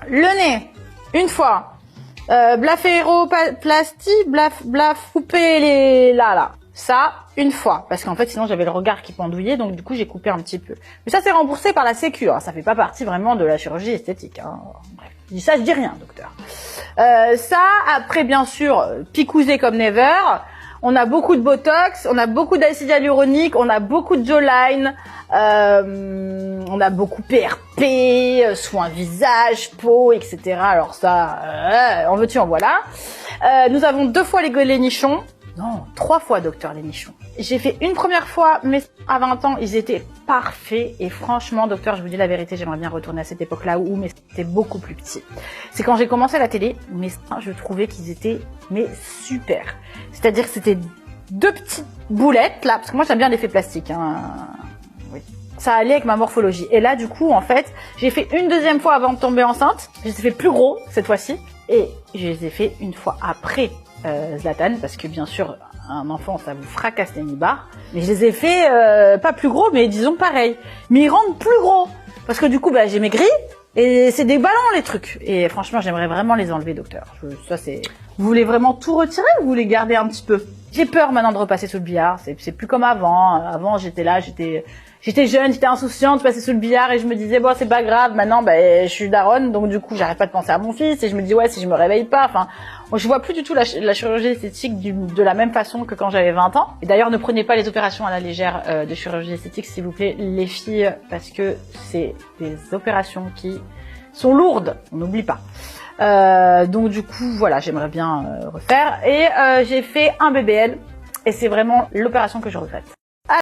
Le nez, une fois. Blaphéroplastie, couper les là. Ça, une fois. Parce qu'en fait, sinon, j'avais le regard qui pendouillait, donc du coup, j'ai coupé un petit peu. Mais ça, c'est remboursé par la Sécu. Hein. Ça fait pas partie vraiment de la chirurgie esthétique. Hein. Bref, je dis ça, je dis rien, docteur. Ça, après, bien sûr, picousé comme never. On a beaucoup de Botox, on a beaucoup d'acide hyaluronique, on a beaucoup de jawline, on a beaucoup PRP, soins visage, peau, etc. Alors ça, en veux-tu, en voilà. Nous avons 2 fois les nichons. Non, 3 fois, docteur, les nichons. J'ai fait une première fois, mais à 20 ans, ils étaient parfaits. Et franchement, docteur, je vous dis la vérité, j'aimerais bien retourner à cette époque-là où mes seins étaient beaucoup plus petits. C'est quand j'ai commencé la télé, mes seins, je trouvais qu'ils étaient, mais super. C'est-à-dire que c'était 2 petites boulettes, là, parce que moi, j'aime bien l'effet plastique, hein. Oui. Ça allait avec ma morphologie. Et là, du coup, en fait, j'ai fait une deuxième fois avant de tomber enceinte. Je les ai fait plus gros, cette fois-ci. Et je les ai fait une fois après Zlatan, parce que bien sûr, un enfant, ça vous fracasse les nibards. Mais je les ai fait pas plus gros, mais disons pareil. Mais ils rendent plus gros. Parce que du coup, bah, j'ai maigri. Et c'est des ballons, les trucs. Et franchement, j'aimerais vraiment les enlever, docteur. Ça, c'est... Vous voulez vraiment tout retirer ou vous voulez garder un petit peu? J'ai peur maintenant de repasser sous le billard. C'est plus comme avant. Avant, j'étais là, j'étais jeune, j'étais insouciante, je passais sous le billard et je me disais, bon, c'est pas grave. Maintenant, bah, je suis daronne, donc du coup, j'arrête pas de penser à mon fils et je me dis, ouais, si je me réveille pas, enfin, je vois plus du tout la chirurgie esthétique de la même façon que quand j'avais 20 ans. Et d'ailleurs, ne prenez pas les opérations à la légère de chirurgie esthétique, s'il vous plaît, les filles, parce que c'est des opérations qui sont lourdes, on n'oublie pas. Donc du coup, voilà, j'aimerais bien refaire. Et j'ai fait un BBL et c'est vraiment l'opération que je regrette.